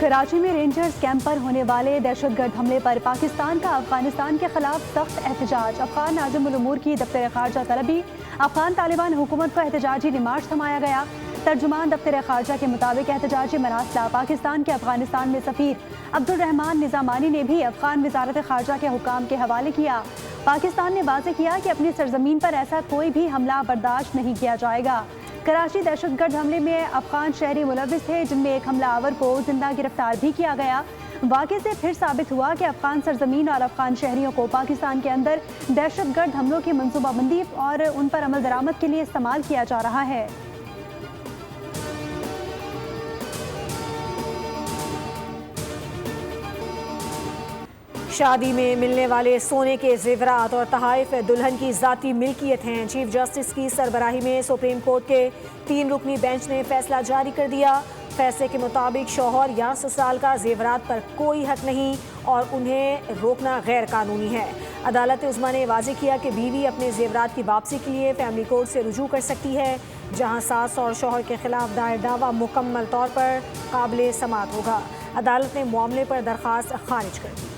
कराची में rangers camp पर होने वाले दहशतगर्द हमले पर पाकिस्तान का अफगानिस्तान के खिलाफ सख्त एहतजाज। अफगान नाज़िम उल उमूर की दफ्तर खारजा तलबी। अफगान तालिबान हुकूमत को एहतजाजी मार्च थमाया गया। तर्जुमान दफ्तर खारजा के मुताबिक एहतजाजी मरासला पाकिस्तान के अफगानिस्तान में सफ़ीर अब्दुल रहमान निज़ामानी ने भी अफगान वज़ारत खारजा के हुकाम के हवाले किया। पाकिस्तान ने वाज़ेह किया कि अपनी सरजमीन पर ऐसा कोई भी हमला बर्दाश्त नहीं किया जाएगा। कराची दहशतगर्द हमले में अफगान शहरी मुलविस थे, जिनमें एक हमलावर को जिंदा गिरफ्तार भी किया गया। वाक़े से फिर साबित हुआ कि अफगान सरजमीन और अफगान शहरियों को पाकिस्तान के अंदर दहशतगर्द हमलों की मनसूबाबंदी और उन पर अमल दरामद के लिए इस्तेमाल किया जा रहा है। शादी में मिलने वाले सोने के जेवरात और तहाइफ दुल्हन की ज़ाती मिल्कियत हैं। चीफ जस्टिस की सरबराही में सुप्रीम कोर्ट के 3 रुकनी बेंच ने फैसला जारी कर दिया। फैसले के मुताबिक शौहर या ससुराल का जेवरात पर कोई हक नहीं और उन्हें रोकना गैर कानूनी है। अदालत उज़्मा ने वाज़ेह किया कि बीवी अपने जेवरात की वापसी के लिए फैमिली कोर्ट से रुजू कर सकती है, जहां सास और शौहर के खिलाफ दायर दावा मुकम्मल तौर पर काबिल समात होगा। अदालत ने मामले पर दरख्वास्त खारिज कर दी।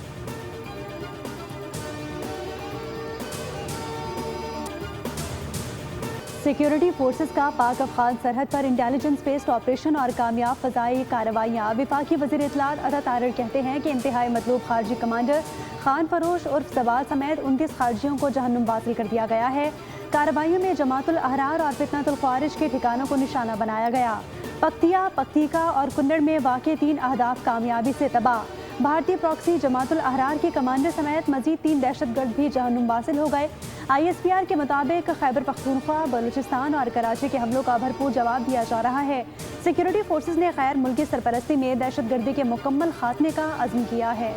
सिक्योरिटी फोर्सेस का पाक अफगान सरहद पर इंटेलिजेंस बेस्ड ऑपरेशन और कामयाब फ़ज़ाई कार्रवाइयाँ। वफाकी वज़ीर इत्तलात अता तारर कहते हैं कि इंतहाई मतलूब खारजी कमांडर खान फरोश उर्फ जवाल समेत 29 खारजियों को जहन्नुम वासिल कर दिया गया है। कार्रवाइयों में जमातुल अहरार और फितनतुल ख्वारिज के ठिकानों को निशाना बनाया गया। पक्तिया, पक्तिका और कुन्नड़ में वाक़े 3 अहदाफ कामयाबी से तबाह। भारतीय प्रॉक्सी जमातुल अहरार के कमांडर समेत मजीद 3 दहशतगर्द भी जहन्नुम वासिल हो गए। ISPR के मुताबिक खैबर पख्तूनख्वा, बलूचिस्तान और कराची के हमलों का भरपूर जवाब दिया जा रहा है। सिक्योरिटी फोर्सेस ने गैर मुल्की सरपरस्ती में दहशतगर्दी के मुकम्मल खात्मे का अज़्म किया है।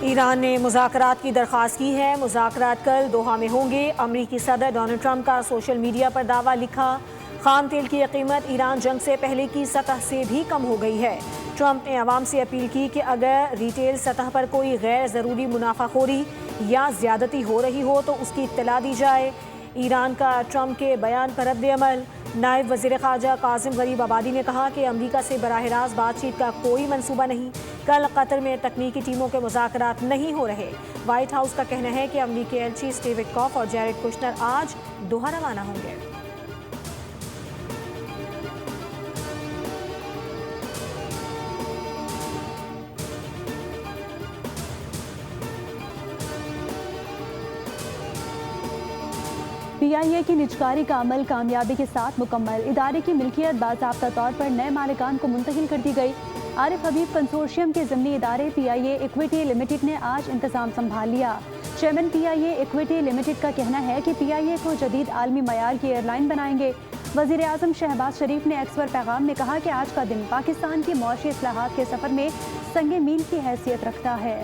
ईरान ने मुज़ाकरात की दरख्वास्त की है। मुज़ाकरात कल दोहा में होंगे। अमरीकी सदर डोनाल्ड ट्रंप का सोशल मीडिया पर दावा लिखा। खाम तेल की कीमत ईरान जंग से पहले की सतह से भी कम हो गई है। ट्रंप ने आवाम से अपील की कि अगर रिटेल सतह पर कोई गैर ज़रूरी मुनाफाखोरी या ज़्यादती हो रही हो तो उसकी इत्तला दी जाए। ईरान का ट्रंप के बयान पर रद्द-ए-अमल। नायब वज़ीर ख़ारजा कासिम गरीब आबादी ने कहा कि अमरीका से बराह रास्त बातचीत का कोई मंसूबा नहीं। कल कतर में तकनीकी टीमों के मुज़ाकरात नहीं हो रहे। व्हाइट हाउस का कहना है कि अमरीकी एलची स्टीव विटकॉफ और जैरेड कुशनर आज दोहा रवाना होंगे। PIA की निजकारी का अमल कामयाबी के साथ मुकम्मल। इदारे की मिल्कियत बाज़ाब्ता तौर पर नए मालिकान को मुंतकिल कर दी गई। आरिफ हबीब कंसोर्शियम के ज़िमनी इदारे PIA इक्विटी लिमिटेड ने आज इंतज़ाम संभाल लिया। चेयरमैन PIA इक्विटी लिमिटेड का कहना है कि PIA को जदीद आलमी मयार की एयरलाइन बनाएंगे। वज़ीर आज़म शहबाज शरीफ ने एक्स पर पैगाम में कहा कि आज का दिन पाकिस्तान की मौशी इस्लाहात के सफ़र में संगे मील की हैसियत रखता है।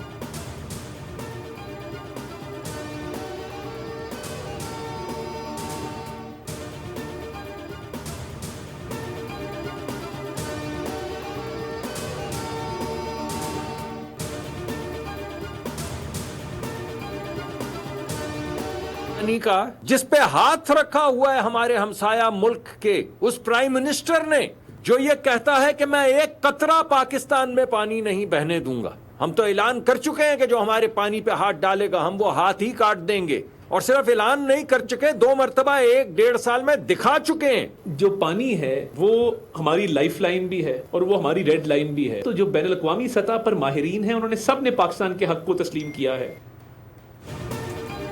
का जिस पे हाथ रखा हुआ है हमारे हमसाया मुल्क के उस प्राइम मिनिस्टर ने, जो ये कहता है कि मैं एक कतरा पाकिस्तान में पानी नहीं बहने दूंगा। हम तो ऐलान कर चुके हैं कि जो हमारे पानी पे हाथ डालेगा हम वो हाथ ही काट देंगे। और सिर्फ ऐलान नहीं कर चुके, 2 मरतबा 1-1.5 साल में दिखा चुके हैं। जो पानी है वो हमारी लाइफ लाइन भी है और वो हमारी रेड लाइन भी है। तो जो बैनुल अक़वामी सतह पर माहिरीन हैं उन्होंने सब ने पाकिस्तान के हक को तस्लीम किया है।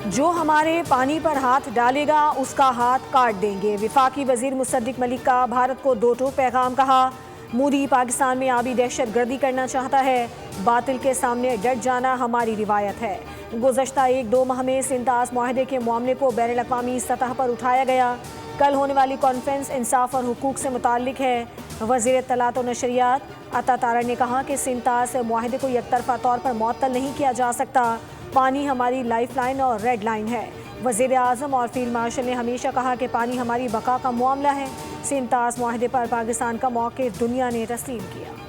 जो हमारे पानी पर हाथ डालेगा उसका हाथ काट देंगे। वफाकी वजीर मुसद्दिक मलिक का भारत को 2 टूक पैगाम। कहा, मोदी पाकिस्तान में आबी दहशतगर्दी करना चाहता है। बातिल के सामने डट जाना हमारी रिवायत है। गुज़श्ता 1-2 माह में सिंतास मुआहदे के मामले को बैनुल अक़वामी सतह पर उठाया गया। कल होने वाली कॉन्फ्रेंस इंसाफ और हुकूक से मुताल्लिक है। वज़ीर इत्तलात और नशरियात अता तारर ने कहा कि सिंतास मुआहदे को एकतरफा तौर पर मुअत्तल नहीं किया जा सकता। पानी हमारी लाइफ लाइन और रेड लाइन है। वज़ीर आज़म और फील्ड मार्शल ने हमेशा कहा कि पानी हमारी बका का मामला है। सिमताज मुआहदे पर पाकिस्तान का मौक़िफ़ दुनिया ने तस्लीम किया।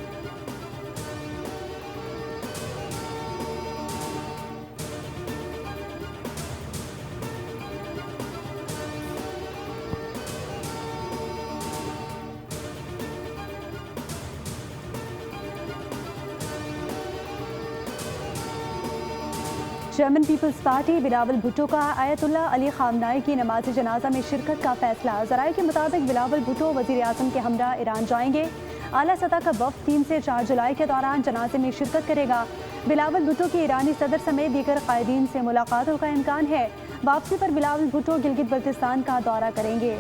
German peoples party Bilawal Bhutto का आयतुल्ला अली खामनाई की नमाज जनाजा में शिरकत का फैसला। ज़राए के मुताबिक बिलावल भुट्टो वज़ीर आज़म के हमरा ईरान जाएंगे। आला सतह का वफ़द 3 से 4 जुलाई के दौरान जनाजे में शिरकत करेगा। बिलावल भुट्टो की ईरानी सदर समेत दीगर कायदीन से मुलाकातों का इम्कान है। वापसी पर बिलावल भुट्टो गिलगित बल्तिस्तान का दौरा करेंगे।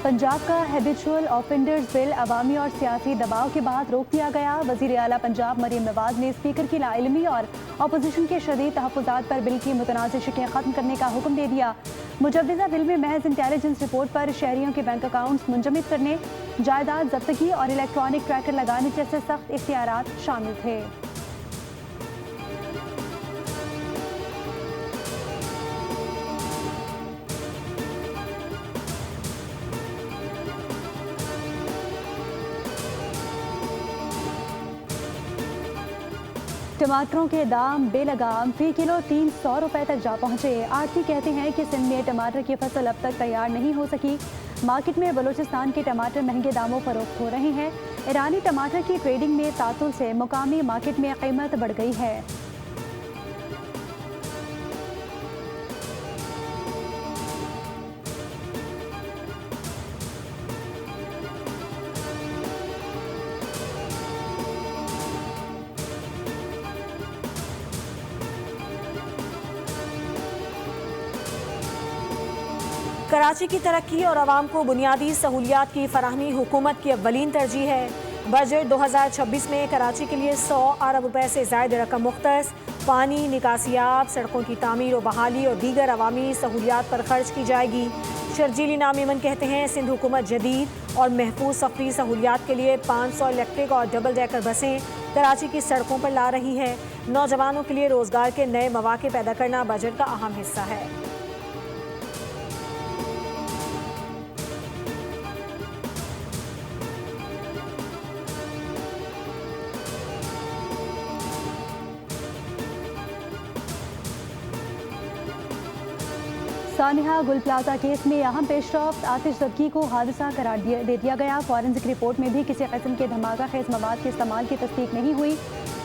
पंजाब का हैबिचुअल ऑफेंडर्स बिल अवामी और सियासी दबाव के बाद रोक दिया गया। वज़ीर आला पंजाब मरियम नवाज ने स्पीकर की लाइलमी और अपोजिशन के शदीद तहफ़्फ़ुज़ात पर बिल की मुतनाज़िर शिकें ख़त्म करने का हुक्म दे दिया। मुजव्वज़ा बिल में महज इंटेलिजेंस रिपोर्ट पर शहरियों के बैंक अकाउंट्स मुंजमद करने, जायदाद जब्तगी और इलेक्ट्रॉनिक ट्रैकर लगाने जैसे सख्त इख्तियारात शामिल थे। टमाटरों के दाम बेलगाम फी किलो 300 रुपए तक जा पहुंचे। आढ़ती कहते हैं कि सिंध में टमाटर की फसल अब तक तैयार नहीं हो सकी। मार्केट में बलूचिस्तान के टमाटर महंगे दामों फरोख्त हो रहे हैं। ईरानी टमाटर की ट्रेडिंग में तातुल से मुकामी मार्केट में कीमत बढ़ गई है। कराची की तरक्की और आवाम को बुनियादी सहूलियात की फराहमी हुकूमत की अव्वलीन तरजीह है। बजट 2026 में कराची के लिए 100 अरब रुपए से ज़ायद रकम मुख्तस पानी, निकासियाब, सड़कों की तामीर और बहाली और दीगर अवामी सहूलियात पर खर्च की जाएगी। शर्जीली नामीमन कहते हैं सिंध हुकूमत जदीद और महफूज सफरी सहूलियात के लिए 500 इलेक्ट्रिक और डबल डेकर बसें कराची की सड़कों पर ला रही है। नौजवानों के लिए रोजगार के नए मौके पैदा करना बजट का अहम हिस्सा है। सानिहा गुल प्लाजा केस में अहम पेशरफ्त, आतिश ज़दगी को हादसा करार दे दिया गया। फॉरेंसिक रिपोर्ट में भी किसी किस्म के धमाका खेज मवाद के इस्तेमाल की तस्दीक नहीं हुई।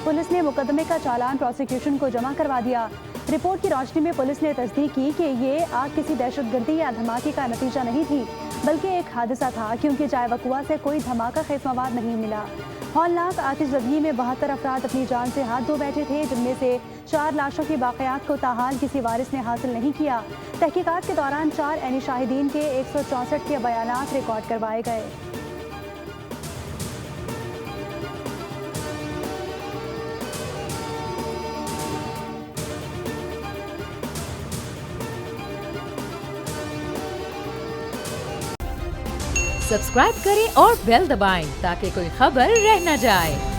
पुलिस ने मुकदमे का चालान प्रोसिक्यूशन को जमा करवा दिया। रिपोर्ट की रोशनी में पुलिस ने तस्दीक की कि ये आग किसी दहशतगर्दी या धमाके का नतीजा नहीं थी, बल्कि एक हादसा था, क्योंकि चाय वकुआ से कोई धमाका खेज मवाद नहीं मिला। हौलनाक आतिश ज़दगी में 72 अफराद अपनी जान से हाथ धो बैठे थे, जिनमें से 4 लाशों की बाक़ियात को ताहाल किसी वारिस ने हासिल नहीं किया। तहकीकात के दौरान 4 ऐनी शाहिदीन के 164 के बयानात रिकॉर्ड करवाए गए। सब्सक्राइब करें और बेल दबाएं ताकि कोई खबर रह न जाए।